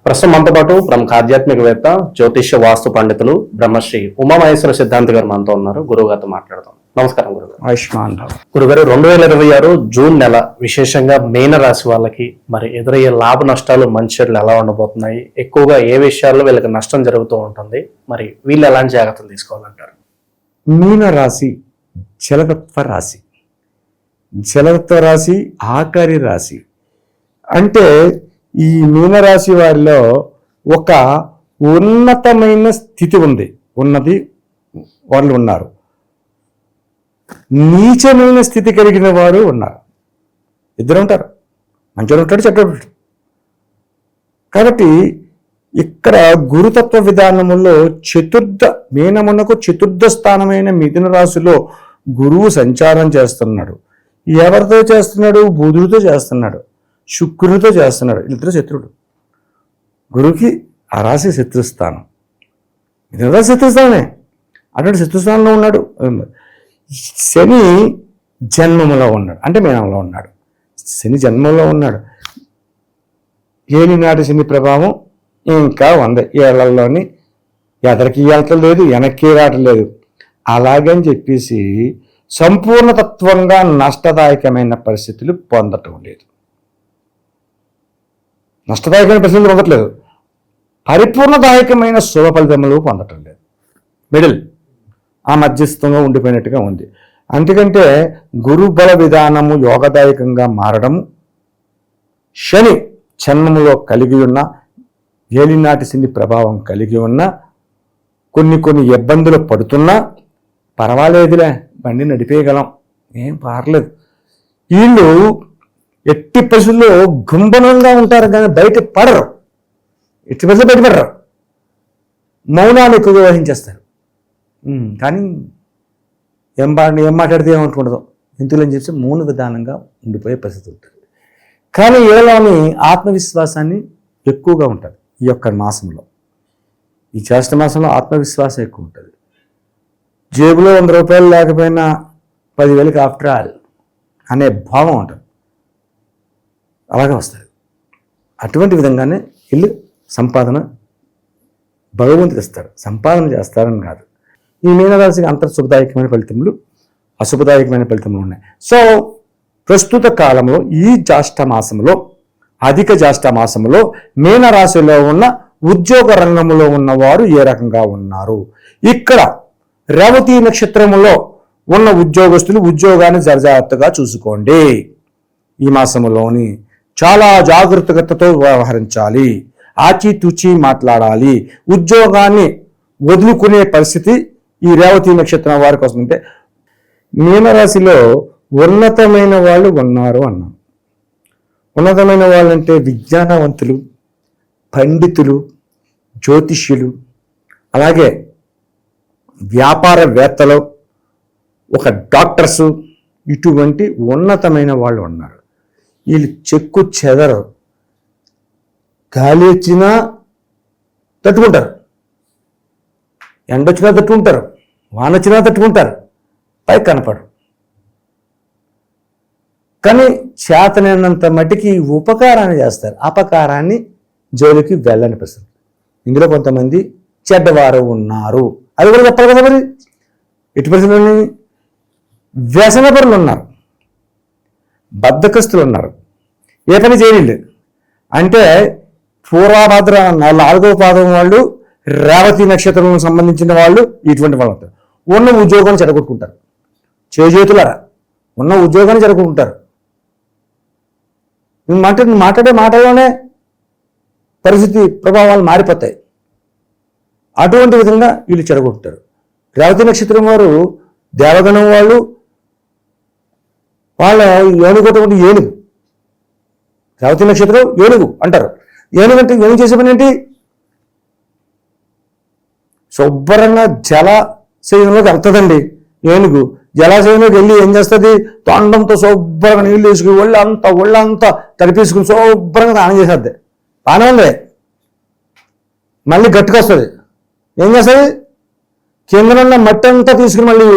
ప్రస్తుతం మనతో పాటు ప్రముఖ ఆధ్యాత్మికవేత్త జ్యోతిష్య వాస్తు పండితులు బ్రహ్మశ్రీ ఉమామహేశ్వర సిద్ధాంతి గారు మనతో ఉన్నారు. గురువు గారితో మాట్లాడదాం. నమస్కారం గురుగారు. ఆయుష్మాన్ గురుగారు, 2026 జూన్ నెల విశేషంగా మీన రాశి వాళ్ళకి మరి ఎదురయ్యే లాభ నష్టాలు మంచి చెడులు ఎలా ఉండబోతున్నాయి, ఎక్కువగా ఏ విషయాల్లో వీళ్ళకి నష్టం జరుగుతూ ఉంటుంది, మరి వీళ్ళు ఎలాంటి జాగ్రత్తలు తీసుకోవాలంటారు? మీన రాశి జలతత్వ రాశి. జలతత్వ రాశి ఆఖరి రాశి. అంటే ఈ మీనరాశి వారిలో ఒక ఉన్నతమైన స్థితి ఉన్నది వాళ్ళు ఉన్నారు, నీచమైన స్థితి కలిగిన వారు ఉన్నారు. ఇద్దరు ఉంటారు, మంచిగా ఉంటాడు, చెడ్డ ఉంటాడు. కాబట్టి ఇక్కడ గురుతత్వ విధానములో మీనమునకు చతుర్థ స్థానమైన మిథున రాశిలో గురువు సంచారం చేస్తున్నాడు. ఎవరితో చేస్తున్నాడు? బుధుడితో చేస్తున్నాడు, శుక్రుడితో చేస్తున్నాడు. ఇద్దరు శత్రుడు. గురువుకి ఆ రాశి శత్రుస్థానం, మిథున రాశి శత్రుస్థానమే. అటువంటి శత్రుస్థానంలో ఉన్నాడు. శని జన్మములో ఉన్నాడు, అంటే మీనంలో ఉన్నాడు. శని జన్మంలో ఉన్నాడు. ఏలినాటి శని ప్రభావం ఇంకా 100 ఏళ్లలోని ఎదరికి వెళ్ళటం లేదు, వెనక్కి రావటం లేదు. అలాగని చెప్పేసి సంపూర్ణతత్వంగా నష్టదాయకమైన పరిస్థితులు పొందటం లేదు. నష్టదాయకమైన పరిస్థితులు పొందట్లేదు, పరిపూర్ణదాయకమైన శుభ ఫలితములు పొందటం లేదు. మిడిల్, ఆ మధ్యస్థంగా ఉండిపోయినట్టుగా ఉంది. అందుకంటే గురుబల విధానము యోగదాయకంగా మారడం, శని జన్మములో కలిగి ఉన్న ఏలినాటి శని ప్రభావం కలిగి ఉన్న కొన్ని ఇబ్బందులు పడుతున్నా పర్వాలేదులే, బండి నడిపేయగలం, ఏం పర్లేదు. వీళ్ళు ఎట్టి పరిస్థితుల్లో గుంభనంగా ఉంటారు కానీ బయట పడరు. ఎట్టి పరిస్థితులు బయటపడరు, మౌనాన్ని ఎక్కువగా వహించేస్తారు. కానీ ఏం మాట్లాడితే ఏమనుకుంటుందో ఇంతులని చెప్పి మౌన విధానంగా ఉండిపోయే పరిస్థితి ఉంటుంది. కానీ వీళ్ళలోని ఆత్మవిశ్వాసాన్ని ఎక్కువగా ఉంటుంది. ఈ యొక్క మాసంలో, ఈ జ్యేష్ఠ మాసంలో ఆత్మవిశ్వాసం ఎక్కువ ఉంటుంది. జేబులో 100 రూపాయలు లేకపోయినా 10,000కి ఆఫ్టర్ ఆల్ అనే భావం ఉంటుంది. అలాగే వస్తుంది. అటువంటి విధంగానే వీళ్ళు సంపాదన భగవంతుడు ఇస్తాడు, సంపాదన చేస్తారని కాదు. ఈ మీనరాశికి అంతర్శుభదాయకమైన ఫలితములు, అశుభదాయకమైన ఫలితములు ఉన్నాయి. సో ప్రస్తుత కాలంలో ఈ జ్యేష్ఠ మాసంలో, అధిక జ్యేష్ఠ మాసంలో మీనరాశిలో ఉన్న ఉద్యోగ రంగంలో ఉన్నవారు ఏ రకంగా ఉన్నారు? ఇక్కడ రేవతి నక్షత్రములో ఉన్న ఉద్యోగస్తులు ఉద్యోగాన్ని జాగ్రత్తగా చూసుకోండి. ఈ మాసంలోని చాలా జాగ్రత్తతో వ్యవహరించాలి, ఆచితూచి మాట్లాడాలి. ఉద్యోగాన్ని వదులుకునే పరిస్థితి ఈ రేవతి నక్షత్రం వారికి వస్తుంటే, మీనరాశిలో ఉన్నతమైన వాళ్ళు ఉన్నారు అన్నాం. ఉన్నతమైన వాళ్ళంటే విజ్ఞానవంతులు, పండితులు, జ్యోతిష్యులు, అలాగే వ్యాపారవేత్తలు, ఒక డాక్టర్సు, ఇటువంటి ఉన్నతమైన వాళ్ళు ఉన్నారు. వీళ్ళు చెక్కు చెదరు, గాలి వచ్చినా తట్టుకుంటారు, ఎండొచ్చినా తట్టుకుంటారు, వాన వచ్చినా తట్టుకుంటారు, పైకి కనపడరు. కానీ చేతనైనంత మట్టికి ఉపకారాన్ని చేస్తారు, అపకారాన్ని జోలికి వెళ్ళని ప్రశ్న. ఇందులో కొంతమంది చెడ్డవారు ఉన్నారు, అది కూడా చెప్పాలి కదా. మరి ఎటు పరిస్థితులని వ్యసనపరులు ఉన్నారు, బద్ధకస్తులు ఉన్నారు, ఏ పని చేయలేదు. అంటే పూర్వభద్ర 4వ పాదం వాళ్ళు, రేవతి నక్షత్రం సంబంధించిన వాళ్ళు, ఇటువంటి వాళ్ళు ఉంటారు. ఉన్న ఉద్యోగాన్ని చెడగొట్టుకుంటారు, చేజేతులరా ఉన్న ఉద్యోగాన్ని చెడగొట్టుకుంటారు. మాట్లాడే మాటలోనే పరిస్థితి ప్రభావాలు మారిపోతాయి. అటువంటి విధంగా వీళ్ళు చెడగొట్టుతారు. రేవతి నక్షత్రం వారు దేవగణం వాళ్ళు, వాళ్ళ ఏనుగొట్టకుండా ఏనుగు. రేవతి నక్షత్రం ఏనుగు అంటారు. ఏనుగంటే ఏం చేసే పని ఏంటి? శుభ్రంగా జలాశయంలోకి వెళ్తుందండి ఏనుగు. జలాశయంలోకి వెళ్ళి ఏం చేస్తుంది? తొండంతో శుభ్రంగా నీళ్ళు వేసుకుని ఒళ్ళంతా తడిపేసుకుని శుభ్రంగా స్నానం చేసేద్ది. బాగానే ఉంది. మళ్ళీ గట్టిగా వస్తుంది. ఏం చేస్తుంది? కిందనున్న మట్టి అంతా తీసుకుని మళ్ళీ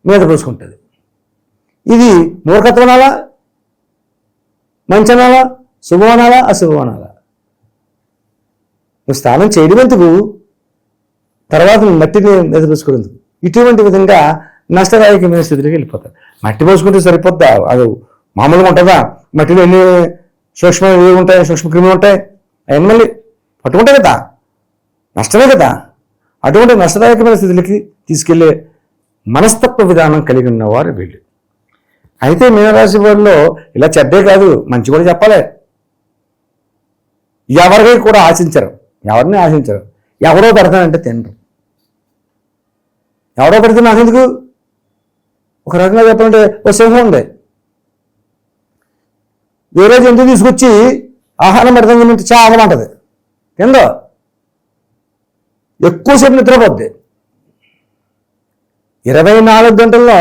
మీద పోసుకుంటుంది. ఇది మూర్ఖత్వనాలా, మంచనాలా, శుభవనాలా, అశుభవనాలా? నువ్వు స్నానం చేయడం ఎందుకు, తర్వాత మట్టిని ఎదురుసుకునేందుకు, ఇటువంటి విధంగా నష్టదాయకమైన స్థితిలోకి వెళ్ళిపోతారు. మట్టి పోసుకుంటే సరిపోద్దా? అది మామూలుగా ఉంటుందా? మట్టిలో ఎన్ని సూక్ష్మ ఉంటాయి, సూక్ష్మక్రిములు ఉంటాయి, అవన్నీ మళ్ళీ పట్టుకుంటాయి కదా, నష్టమే కదా. అటువంటి నష్టదాయకమైన స్థితిలోకి తీసుకెళ్లే మనస్తత్వ విధానం కలిగి ఉన్నవారు వీళ్ళు. అయితే మీనరాశి వారిలో ఇలా చెడ్డే కాదు, మంచి కూడా చెప్పాలి. ఎవరికి కూడా ఆశించరు, ఎవరిని ఆశించరు. ఎవరో పెడతానంటే తినరు. ఎవరో పెడితే నాకు ఎందుకు? ఒక రకంగా చెప్పాలంటే ఒక సింహం ఉంది, వేరే జంతువు తీసుకొచ్చి ఆహారం పెడతాం తింటే చావమంటది, తిందో, ఎక్కువసేపు నిద్రపోద్ది. 24 గంటల్లో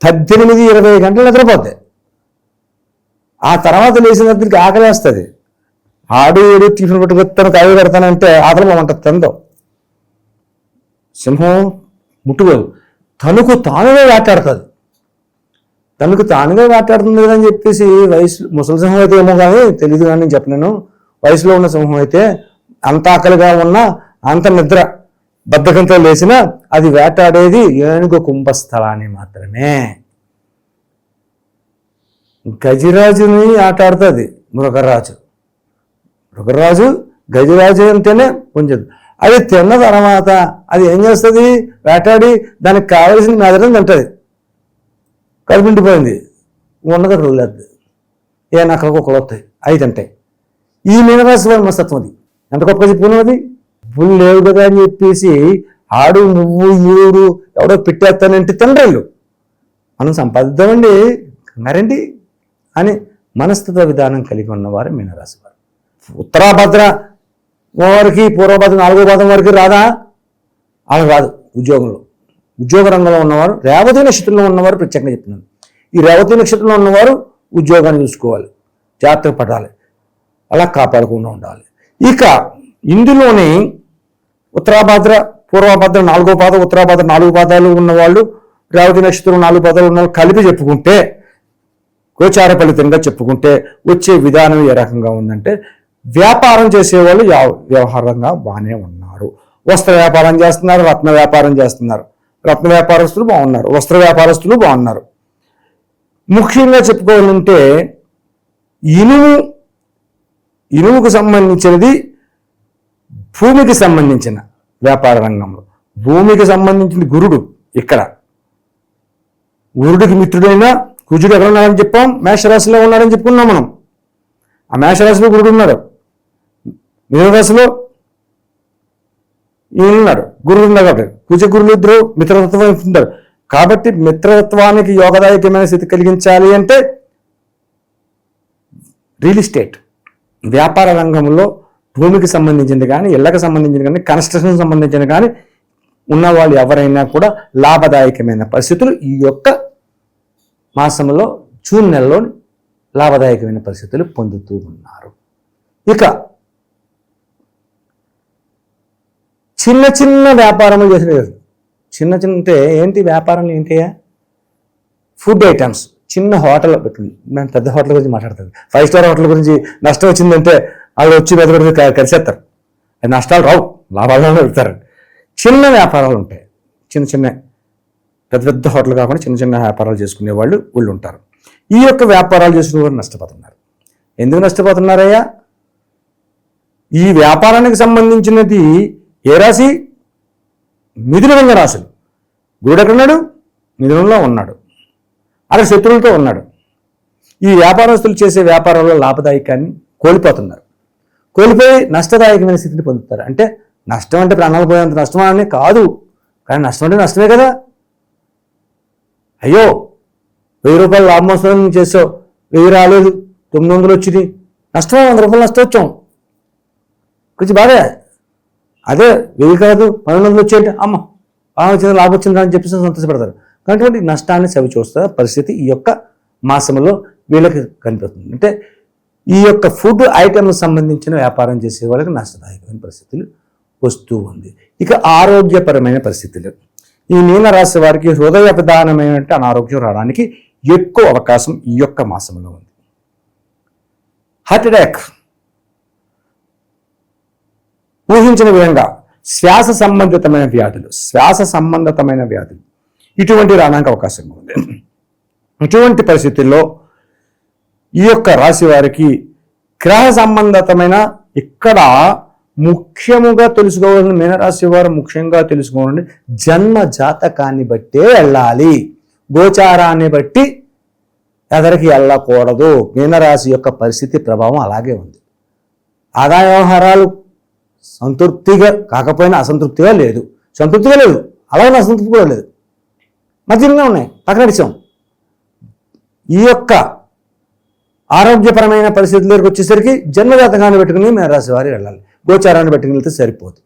18-20 గంటలు నిద్రపోద్ది. ఆ తర్వాత లేచిన దగ్గరికి ఆకలేస్తుంది. ఆడు ఏడు టిఫిన్ పట్టుకొస్తాను, కాయ పెడతానంటే ఆకలి బాగుంటుంది, తిందో. సింహం ముట్టుకోదు, తనకు తానుగా వేటాడుతుంది. తనకు తానుగా వేటాడుతుంది అని చెప్పేసి వయసు ముసలి సింహం అయితే ఏమో కానీ తెలియదు, కానీ నేను చెప్పలేను. వయసులో ఉన్న సింహం అయితే అంత ఆకలిగా ఉన్నా, అంత నిద్ర బద్ధకంతో లేచినా అది వేటాడేది ఏనుగు కుంభస్థలాన్ని మాత్రమే. గజరాజుని ఆటాడుతుంది మృగరాజు. మృగరాజు గజరాజు అంటేనే పుంజదు. అది తిన్న తర్వాత అది ఏం చేస్తుంది? వేటాడి దానికి కావలసిన మెదడుని తింటుంది. కడుపు నిండిపోయింది, ఉన్నది రోజులేదు, ఏ నక్కలు కుక్కలు వస్తాయి, అవి తింటాయి. ఈ మీనరాశి వారి మనస్తత్వం అది. ఎంత గొప్పగా చెప్పుకున్నది. పుల్లు లేవు కదా అని చెప్పేసి ఆడు నువ్వు ఈడు ఎవడో పెట్టేస్తానంటే తినరేళ్ళు. మనం సంపాదిద్దామండి, కంగారండి అని మనస్తత్వ విధానం కలిగి ఉన్నవారు మీనరాశి వారు. ఉత్తరాభద్ర వారికి పూర్వభద్ర 4వ పాదం వరకు రాదా? అలా రాదు. ఉద్యోగ రంగంలో ఉన్నవారు, రేవతి నక్షత్రంలో ఉన్నవారు ప్రత్యేకంగా చెప్తున్నాను. ఈ రేవతి నక్షత్రంలో ఉన్నవారు ఉద్యోగాన్ని చూసుకోవాలి, జాగ్రత్తగా పడాలి, అలా కాపాడకుండా ఉండాలి. ఇక ఇందులోని ఉత్తరాభద్ర పూర్వభద్ర 4వ పాదం, ఉత్తరాభద్ర 4 పాదాలు ఉన్నవాళ్ళు, రేవతి నక్షత్రం 4 పాదాలు ఉన్నవాళ్ళు కలిపి చెప్పుకుంటే, గోచార ఫలితంగా చెప్పుకుంటే వచ్చే విధానం ఏ రకంగా ఉందంటే, వ్యాపారం చేసేవాళ్ళు వ్యవహారంగా బాగానే ఉన్నారు. వస్త్ర వ్యాపారం చేస్తున్నారు, రత్న వ్యాపారం చేస్తున్నారు. రత్న వ్యాపారస్తులు బాగున్నారు, వస్త్ర వ్యాపారస్తులు బాగున్నారు. ముఖ్యంగా చెప్పుకోవాలంటే ఇనుముకు సంబంధించినది, భూమికి సంబంధించిన వ్యాపార రంగంలో భూమికి సంబంధించింది గురుడు. ఇక్కడ గురుడికి మిత్రుడైన కుజుడు ఎక్కడ ఉన్నాడని చెప్పాం? మేషరాశిలో ఉన్నాడని చెప్పుకున్నాం మనం. ఆ మేషరాశిలో గురుడు ఉన్నాడు, మీనరాశిలో ఈయన ఉన్నాడు, గురుడు ఉన్నాడు. కాబట్టి కుజ గురులు ఇద్దరు మిత్రతత్వం ఉంటారు. కాబట్టి మిత్రత్వానికి యోగదాయకమైన స్థితి కలిగించాలి అంటే రియల్ ఎస్టేట్ వ్యాపార రంగంలో భూమికి సంబంధించింది కానీ, ఇళ్లకు సంబంధించింది కానీ, కన్స్ట్రక్షన్ సంబంధించింది కానీ ఉన్నవాళ్ళు ఎవరైనా కూడా లాభదాయకమైన పరిస్థితులు ఈ యొక్క మాసంలో, జూన్ నెలలో లాభదాయకమైన పరిస్థితులు పొందుతూ ఉన్నారు. ఇక చిన్న చిన్న వ్యాపారములు చేసిన, చిన్న అంటే ఏంటి వ్యాపారాలు ఏంటయ్యా? ఫుడ్ ఐటమ్స్, చిన్న హోటల్ పెట్టండి. మేము పెద్ద హోటల్ గురించి మాట్లాడుతుంది. 5 స్టార్ హోటల్ గురించి నష్టం వచ్చిందంటే వాళ్ళు వచ్చి పెద్ద కలిసేస్తారు. అది నష్టాలు రావు, లాభాలు పెడతారు. చిన్న వ్యాపారాలు ఉంటాయి, చిన్న పెద్ద హోటల్ కాకుండా చిన్న వ్యాపారాలు చేసుకునే వాళ్ళు ఉంటారు. ఈ యొక్క వ్యాపారాలు చేసుకునే వారు నష్టపోతున్నారు. ఎందుకు నష్టపోతున్నారయ్యా? ఈ వ్యాపారానికి సంబంధించినది ఏ రాశి? మిథున రంగ రాశులు. గురుడు ఎక్కడున్నాడు? మిథునంలో ఉన్నాడు, అక్కడ శత్రువులతో ఉన్నాడు. ఈ వ్యాపారస్తులు చేసే వ్యాపారంలో లాభదాయకాన్ని కోల్పోతున్నారు. కోల్పోయి నష్టదాయకమైన స్థితిని పొందుతారు. అంటే నష్టం అంటే ప్రాణాలు పోయేంత నష్టం అని కాదు, కానీ నష్టం అంటే నష్టమే కదా. అయ్యో 1000 రూపాయలు లాభం వస్తుందని చేసావు, 1000 రాలేదు, 900 వచ్చింది, నష్టం 100 రూపాయలు నష్టం వచ్చాం, కొంచెం బాగా. అదే 1000 కాదు 1200 వచ్చేయంటే అమ్మ బాగా వచ్చింది, లాభం వచ్చిందా అని చెప్పేసి సంతోషపడతారు. కాబట్టి నష్టాన్ని సవి చూస్తున్న పరిస్థితి ఈ యొక్క మాసంలో వీళ్ళకి కనిపిస్తుంది. అంటే ఈ యొక్క ఫుడ్ ఐటమ్కి సంబంధించిన వ్యాపారం చేసే వాళ్ళకి నష్టదాయకమైన పరిస్థితులు వస్తూ ఉంది. ఇక ఆరోగ్యపరమైన పరిస్థితులు, ఈ మీనరాశి వారికి హృదయ ప్రధానమైన అనారోగ్యం రావడానికి ఎక్కువ అవకాశం ఈ యొక్క మాసంలో ఉంది. హార్ట్ అటాక్, ఊహించిన విధంగా శ్వాస సంబంధితమైన వ్యాధులు ఇటువంటి రావడానికి అవకాశం ఉంది. ఇటువంటి పరిస్థితుల్లో ఈ యొక్క రాశి వారికి గ్రహ సంబంధితమైన ఇక్కడ ముఖ్యముగా తెలుసుకోవాలని మీనరాశి వారు ముఖ్యంగా తెలుసుకోవాలని జన్మ జాతకాన్ని బట్టే వెళ్ళాలి, గోచారాన్ని బట్టి ఎదరికి వెళ్ళకూడదు. మీనరాశి యొక్క పరిస్థితి ప్రభావం అలాగే ఉంది. ఆదాయ వ్యవహారాలు సంతృప్తిగా కాకపోయినా అసంతృప్తిగా లేదు, సంతృప్తిగా లేదు, అలాగే అసంతృప్తి కూడా లేదు, మధ్యంగా ఉన్నాయి, పక్కనడిచాం. ఈ యొక్క ఆరోగ్యపరమైన పరిస్థితుల దగ్గరికి వచ్చేసరికి జన్మజాతకాన్ని పెట్టుకుని మీనరాశి వారు వెళ్ళాలి, గోచారాన్ని పెట్టుకుని వెళ్తే సరిపోదు.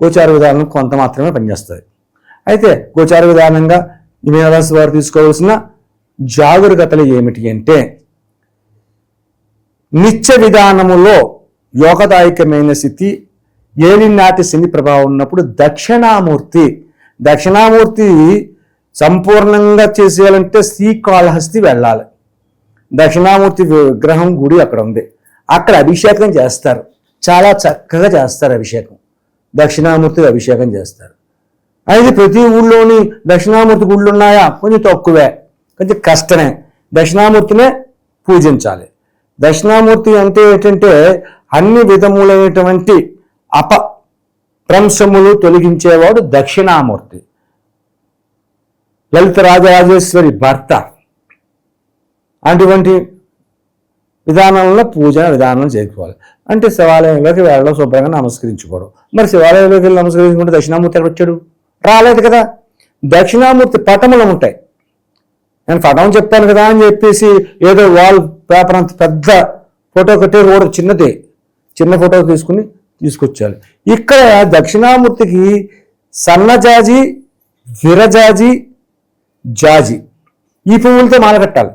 గోచార విధానం కొంత మాత్రమే పనిచేస్తుంది. అయితే గోచార విధానంగా ఈ మీనరాశి వారు తీసుకోవాల్సిన జాగరూకతలు ఏమిటి అంటే, నిత్య విధానములో యోగదాయకమైన స్థితి ఏలినాటి శని ప్రభావం ఉన్నప్పుడు దక్షిణామూర్తి సంపూర్ణంగా చేసేయాలంటే శ్రీకాళహస్తి వెళ్ళాలి. దక్షిణామూర్తి విగ్రహం గుడి అక్కడ ఉంది, అక్కడ అభిషేకం చేస్తారు, చాలా చక్కగా చేస్తారు అభిషేకం. దక్షిణామూర్తికి అభిషేకం చేస్తారు. అయితే ప్రతి ఊళ్ళోని దక్షిణామూర్తి గుళ్ళు ఉన్నాయా? కొంచెం తక్కువే, కొంచెం కష్టమే. దక్షిణామూర్తినే పూజించాలి. దక్షిణామూర్తి అంటే ఏంటంటే అన్ని విధములైనటువంటి అపభ్రంశములు తొలగించేవాడు దక్షిణామూర్తి. లలిత రాజరాజేశ్వరి భర్త. అటువంటి విధానంలో పూజన విధానం చేసుకోవాలి. అంటే శివాలయంలోకి వెళ్ళడం, శుభ్రంగా నమస్కరించుకోవడం. మరి శివాలయంలోకి వెళ్ళి నమస్కరించుకుంటే దక్షిణామూర్తి ఎక్కడ వచ్చాడు? రాలేదు కదా. దక్షిణామూర్తి పటములు ఉంటాయి. నేను పటం చెప్పాను కదా అని చెప్పేసి ఏదో వాల్ పేపర్ అంత పెద్ద ఫోటో కట్టే కూడా చిన్న ఫోటో తీసుకొచ్చాలి. ఇక్కడ దక్షిణామూర్తికి సన్నజాజి, విరజాజి, జాజి ఈ పువ్వులతో మాల కట్టాలి.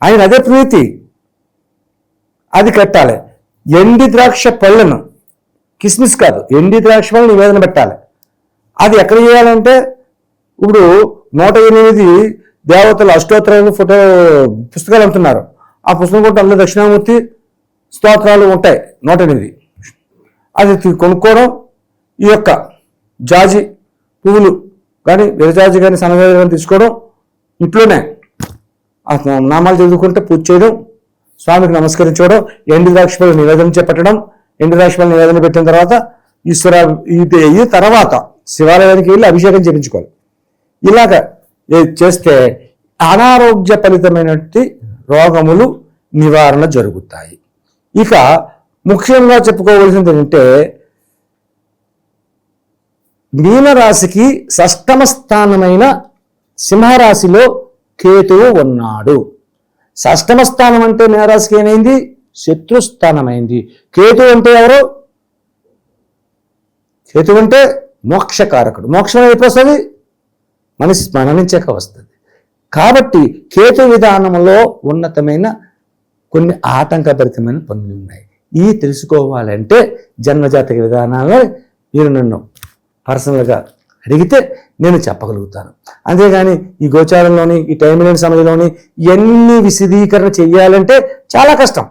ఆయన అదే ప్రీతి, అది కట్టాలి. ఎండి ద్రాక్ష పళ్ళను, కిస్మిస్ కాదు, ఎండి ద్రాక్ష పళ్ళను నివేదన పెట్టాలి. అది ఎక్కడ చేయాలంటే ఇప్పుడు 108 దేవతలు అష్టోత్తరాలు ఫోటో పుస్తకాలు అంటున్నారు. ఆ పుస్తకం కూడా అందులో దక్షిణామూర్తి స్తోత్రాలు ఉంటాయి 108. అది కొనుక్కోవడం, ఈ యొక్క జాజి పువ్వులు కానీ విరజాజి కానీ సన్నజాజి కానీ తీసుకోవడం, ఇంట్లోనే ఆ నామాలు చదువుకుంటే పూజ చేయడం, స్వామికి నమస్కరించుకోవడం, ఎండు ద్రాక్షపల్లి నివేదన చేపట్టడం. ఎండు ద్రాక్షపల్లి నివేదన పెట్టిన తర్వాత ఇది అయిన తర్వాత శివాలయానికి వెళ్ళి అభిషేకం చేయించుకోవాలి. ఇలాగ చేస్తే అనారోగ్య ఫలితమైనటువంటి రోగములు నివారణ జరుగుతాయి. ఇక ముఖ్యంగా చెప్పుకోవలసింది ఏంటంటే, మీనరాశికి షష్టమ స్థానమైన సింహరాశిలో కేతువు ఉన్నాడు. షష్టమ స్థానం అంటే మీనరాశికి ఏమైంది? శత్రుస్థానమైంది. కేతు అంటే ఎవరు? కేతు అంటే మోక్షకారకుడు. మోక్షం ఎప్పుడు వస్తుంది? మనిషి మరణించాక వస్తుంది. కాబట్టి కేతు విధానంలో ఉన్నతమైన కొన్ని ఆటంకభరితమైన పనులు ఉన్నాయి. ఇవి తెలుసుకోవాలంటే జన్మజాతక విధానాల్లో మీరు నన్ను పర్సనల్గా అడిగితే నేను చెప్పగలుగుతాను. అంతేగాని ఈ గోచారంలోని ఈ టైం లేని సమయంలోని ఎన్ని విశదీకరణ చెయ్యాలంటే చాలా కష్టం.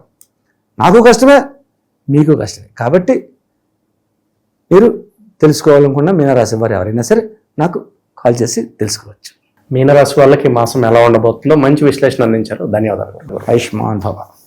నాకు కష్టమే, మీకు కష్టమే. కాబట్టి మీరు తెలుసుకోవాలనుకున్న మీనరాశి వారు ఎవరైనా సరే నాకు కాల్ చేసి తెలుసుకోవచ్చు. మీనరాశి వాళ్ళకి మాసం ఎలా ఉండబోతుందో మంచి విశ్లేషణ అందించారు. ధన్యవాదాలు. ఆయుష్మాన్ భవ.